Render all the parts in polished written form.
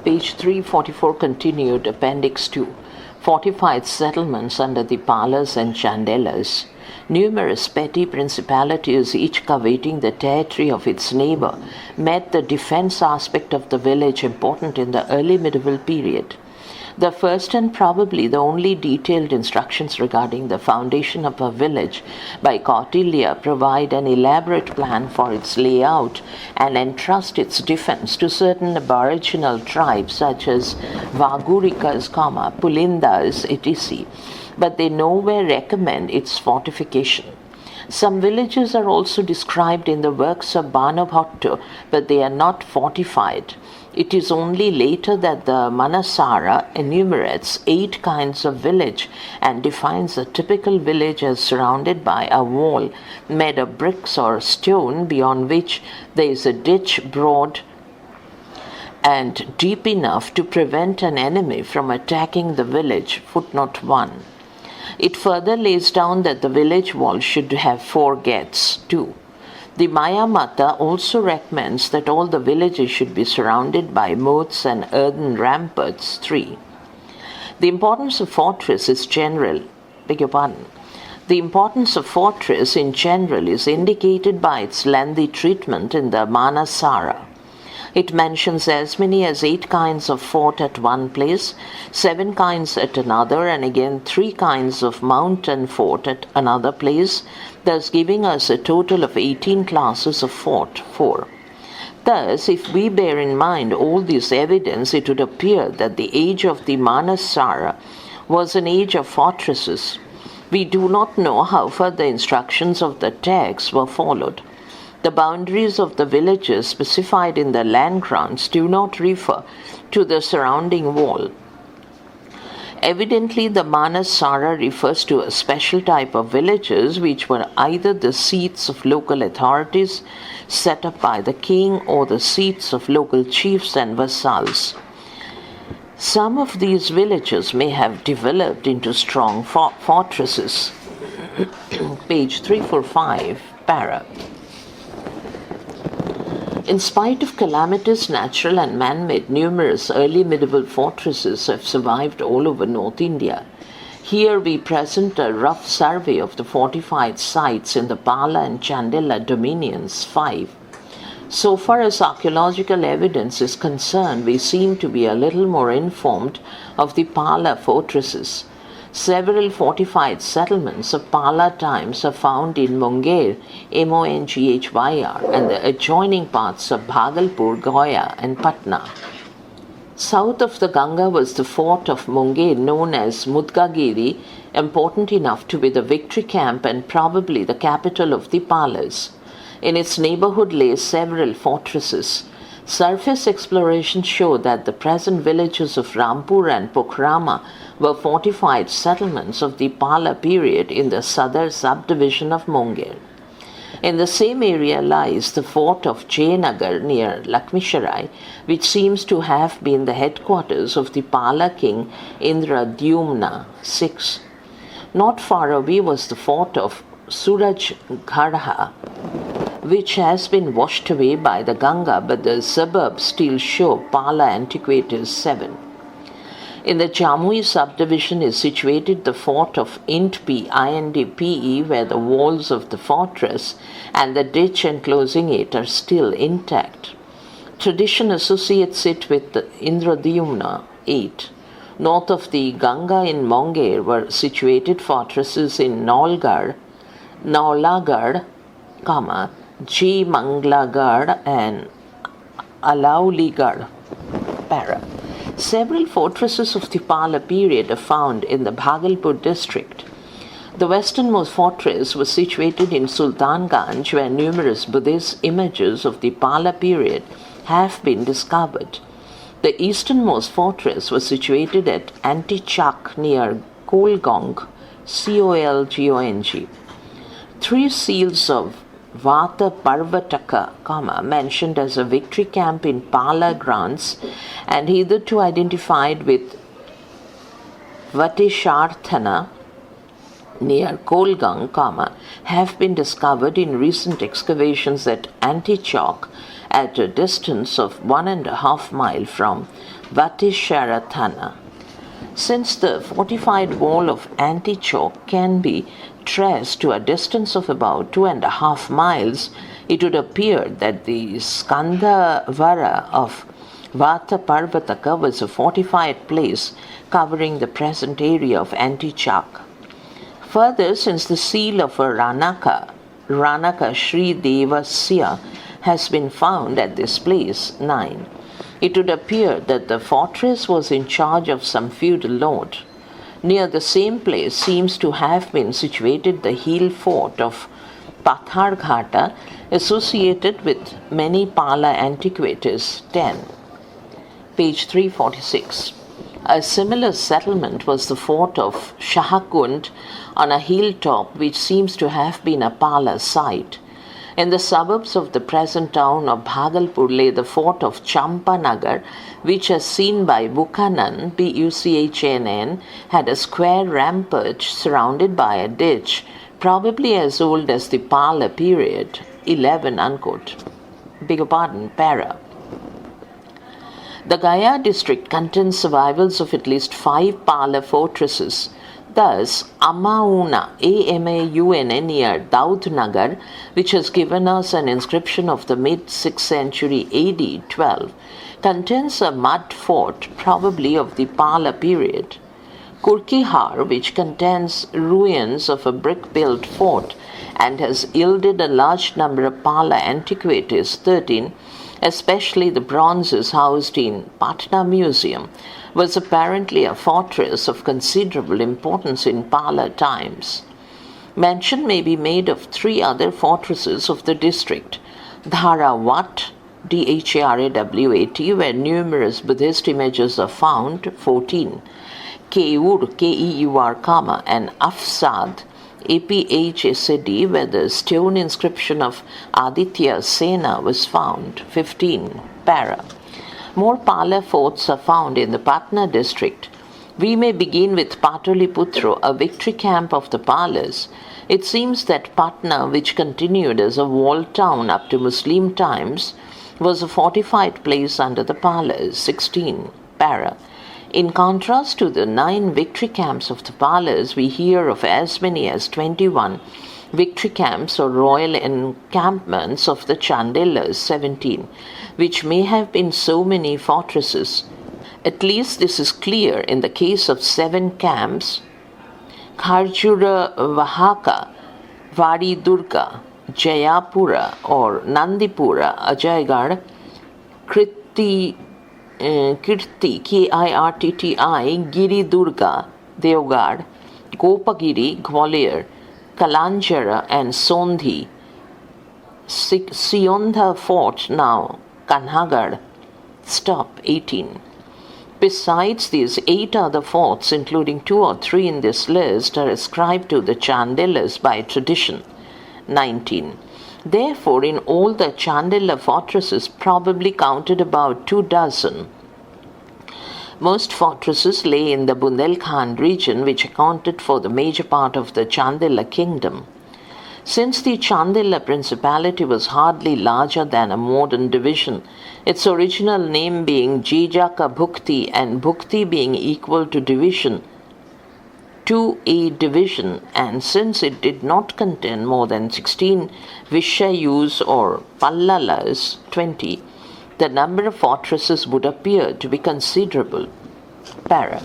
Page 344 continued, Appendix 2. Fortified settlements under the Palas and Chandelas. Numerous petty principalities, each coveting the territory of its neighbor, made the defense aspect of the village important in the early medieval period. The first and probably the only detailed instructions regarding the foundation of a village by Kautilya provide an elaborate plan for its layout and entrust its defense to certain aboriginal tribes such as Vagurikas, Pulindas, etc., but they nowhere recommend its fortification. Some villages are also described in the works of Banabhattu, but they are not fortified. It is only later that the Manasara enumerates 8 kinds of village and defines a typical village as surrounded by a wall made of bricks or stone, beyond which there is a ditch broad and deep enough to prevent an enemy from attacking the village. Footnote 1. It further lays down that the village wall should have 4 gates, 2. The Maya Mata also recommends that all the villages should be surrounded by moats and earthen ramparts, 3. The importance of fortress is general. The importance of fortress in general is indicated by its lengthy treatment in the Manasara. It mentions as many as 8 kinds of fort at one place, 7 kinds at another, and again 3 kinds of mountain fort at another place, thus giving us a total of 18 classes of fort, 4. Thus, if we bear in mind all this evidence, it would appear that the age of the Manasara was an age of fortresses. We do not know how far the instructions of the text were followed. The boundaries of the villages specified in the land grants do not refer to the surrounding wall. Evidently, the Manasara refers to a special type of villages which were either the seats of local authorities set up by the king or the seats of local chiefs and vassals. Some of these villages may have developed into strong fortresses. Page 345, para. In spite of calamities, natural and man-made, numerous early medieval fortresses have survived all over North India. Here we present a rough survey of the fortified sites in the Pala and Chandela dominions, 5. So far as archaeological evidence is concerned, we seem to be a little more informed of the Pala fortresses. Several fortified settlements of Pala times are found in Munger, Monghyr, and the adjoining parts of Bhagalpur, Goya, and Patna. South of the Ganga was the fort of Munger known as Mudgagiri, important enough to be the victory camp and probably the capital of the Palas. In its neighborhood lay several fortresses. Surface exploration showed that the present villages of Rampur and Pokhrama were fortified settlements of the Pala period in the southern subdivision of Munger. In the same area lies the fort of Jayanagar near Lakshmisharai, which seems to have been the headquarters of the Pala king Indradyumna, 6. Not far away was the fort of Surajgarha, which has been washed away by the Ganga, but the suburbs still show Pala antiquities, 7. In the Jamui subdivision is situated the fort of Indpe, where the walls of the fortress and the ditch enclosing it are still intact. Tradition associates it with the Indradyumna, 8. North of the Ganga in Munger were situated fortresses in Naulagarh, G. Manglagarh and Alauligarh, para. Several fortresses of the Pala period are found in the Bhagalpur district. The westernmost fortress was situated in Sultanganj, where numerous Buddhist images of the Pala period have been discovered. The easternmost fortress was situated at Antichak near Kolgong, Colgong. 3 seals of Vata Parvataka, mentioned as a victory camp in Pala grants and hitherto identified with Vatisharthana near Kolgang, have been discovered in recent excavations at Antichok at a distance of 1.5 miles from Vatisharathana. Since the fortified wall of Antichoke can be traced to a distance of about 2.5 miles, it would appear that the Skandhavara of Vata Parvataka was a fortified place covering the present area of Antichak. Further, since the seal of a Ranaka Sri Devasya, has been found at this place, 9, it would appear that the fortress was in charge of some feudal lord. Near the same place seems to have been situated the hill fort of Patharghata, associated with many Pala antiquities, 10. Page 346. A similar settlement was the fort of Shahakund on a hilltop, which seems to have been a Pala site. In the suburbs of the present town of Bhagalpur lay the fort of Champanagar, which, as seen by Buchanan, Buchann, had a square rampart surrounded by a ditch, probably as old as the Pala period, 11 unquote. Para. The Gaya district contains survivals of at least 5 Pala fortresses. Thus, Amauna, Amaun near Daudnagar, which has given us an inscription of the mid-6th century AD 12, contains a mud fort, probably of the Pala period. Kurkihar, which contains ruins of a brick-built fort and has yielded a large number of Pala antiquities, 13, especially the bronzes housed in Patna Museum, was apparently a fortress of considerable importance in Pala times. Mention may be made of 3 other fortresses of the district: Dharawat, Dharawat, where numerous Buddhist images are found, 14, Keur, Keur, and Afsad, Aphsad, where the stone inscription of Aditya Sena was found, 15, Para. More Pala forts are found in the Patna district. We may begin with Pataliputra, a victory camp of the Palas. It seems that Patna, which continued as a walled town up to Muslim times, was a fortified place under the Palas, 16, Para. In contrast to the 9 victory camps of the Palas, we hear of as many as 21 victory camps or royal encampments of the Chandelas, 17, which may have been so many fortresses. At least this is clear in the case of 7 camps: Kharjura Vahaka, Vari Durga, Jayapura or Nandipura, Ajaygarh, Kirti, Kirtti, Giri Durga, Deogarh, Gopagiri, Gwalior, Kalanjara and Sondhi, Siondha Fort now, Kanhagarh, stop, 18. Besides these, 8 other forts, including 2 or 3 in this list, are ascribed to the Chandelas by tradition, 19. Therefore, in all the Chandela fortresses probably counted about 24. Most fortresses lay in the Bundelkhand region, which accounted for the major part of the Chandela kingdom. Since the Chandela principality was hardly larger than a modern division, its original name being Jejaka Bhukti and Bhukti being equal to division, to a division, and since it did not contain more than 16 Vishayus or Pallalas, 20, the number of fortresses would appear to be considerable. Para.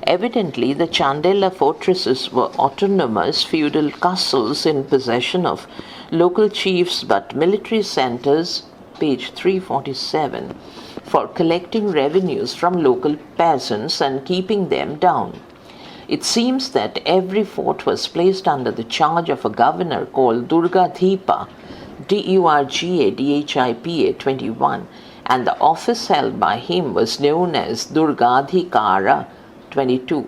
Evidently, the Chandela fortresses were autonomous feudal castles in possession of local chiefs but military centers, page 347, for collecting revenues from local peasants and keeping them down. It seems that every fort was placed under the charge of a governor called Durgadhipa, Durgadhipa 21, and the office held by him was known as Durgadhikara 22.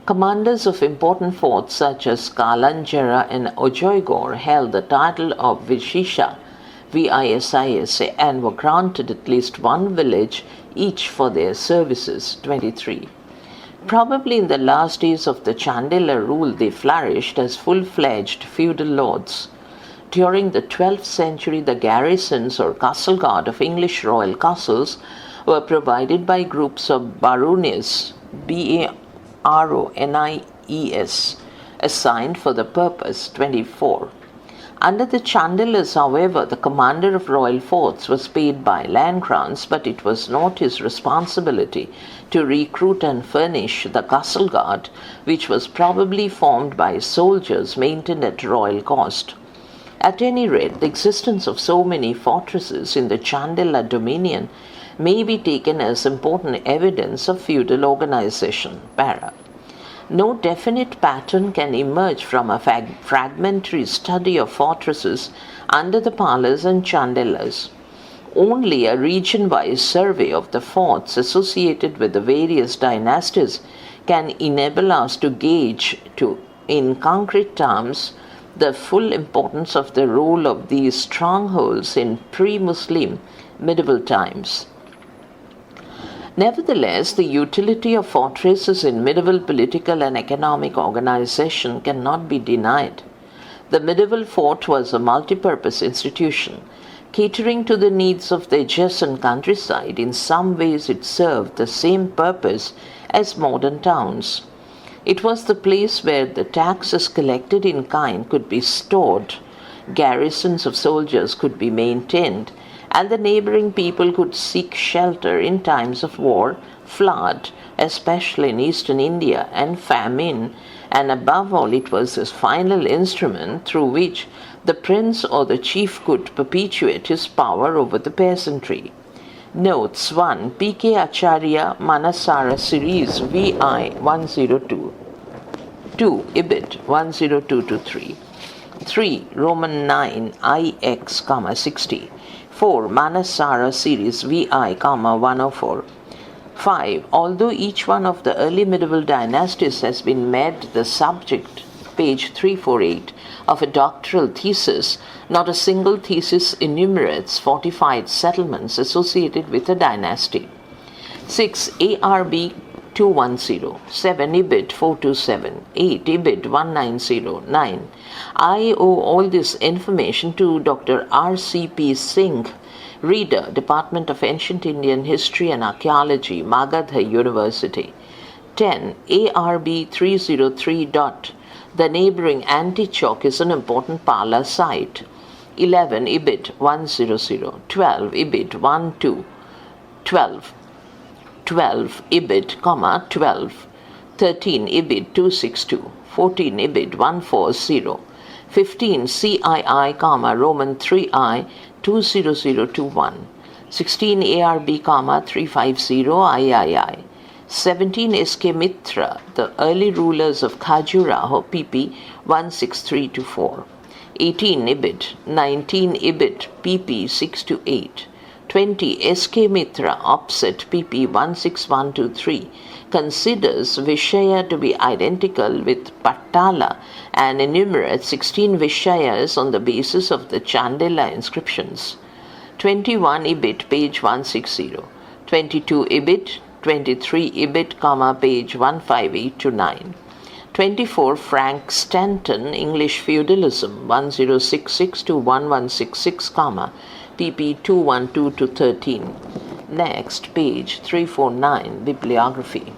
Commanders of important forts such as Kalanjara and Ojoygor held the title of Vishisha, Visisa, and were granted at least 1 village each for their services, 23. Probably in the last days of the Chandela rule they flourished as full-fledged feudal lords. During the 12th century, the garrisons or castle guard of English royal castles were provided by groups of baronies, Baronies, assigned for the purpose. 24. Under the Chandelers, however, the commander of royal forts was paid by land grants, but it was not his responsibility to recruit and furnish the castle guard, which was probably formed by soldiers maintained at royal cost. At any rate, the existence of so many fortresses in the Chandela dominion may be taken as important evidence of feudal organization. Para. No definite pattern can emerge from a fragmentary study of fortresses under the Palas and Chandelas. Only a region-wise survey of the forts associated with the various dynasties can enable us to gauge in concrete terms the full importance of the role of these strongholds in pre-Muslim medieval times. Nevertheless, the utility of fortresses in medieval political and economic organization cannot be denied. The medieval fort was a multi-purpose institution, catering to the needs of the adjacent countryside. In some ways, it served the same purpose as modern towns. It was the place where the taxes collected in kind could be stored, garrisons of soldiers could be maintained, and the neighboring people could seek shelter in times of war, flood, especially in eastern India, and famine, and above all it was this final instrument through which the prince or the chief could perpetuate his power over the peasantry. Notes 1. P.K. Acharya Manasara Series VI 102. 2. Ibid 102-3. 3. Roman 9 IX, 60. 4. Manasara Series VI, 104. 5. Although each one of the early medieval dynasties has been made the subject, page 348, of a doctoral thesis, not a single thesis enumerates fortified settlements associated with a dynasty. 6. ARB 210. 7. Ibid 427. 8. Ibid 190. 9. I owe all this information to Dr. R.C.P. Singh, Reader, Department of Ancient Indian History and Archaeology, Magadha University. 10. ARB 303. The neighboring Antichok is an important Pala site. 11. Ibid 100. 12. Ibid 12. 12. 12. Ibid, 12. 13. Ibid 262. 14. Ibid 140. 15. CII, Roman 3I 20021. 16. ARB, 350 III. 17. SK Mitra, the early rulers of Khajuraho, pp. 163-4. 18. Ibid. 19. Ibid, pp. 6-8. 20. SK Mitra, Opset, pp. 161-3, considers Vishaya to be identical with Patala and enumerates 16 Vishayas on the basis of the Chandela inscriptions. 21. Ibid, page 160. 22. Ibid, 23. Ibid, page 158-9. 24. Frank Stanton, English Feudalism, 1066-1166, pp. 212-13. Next, page 349, Bibliography.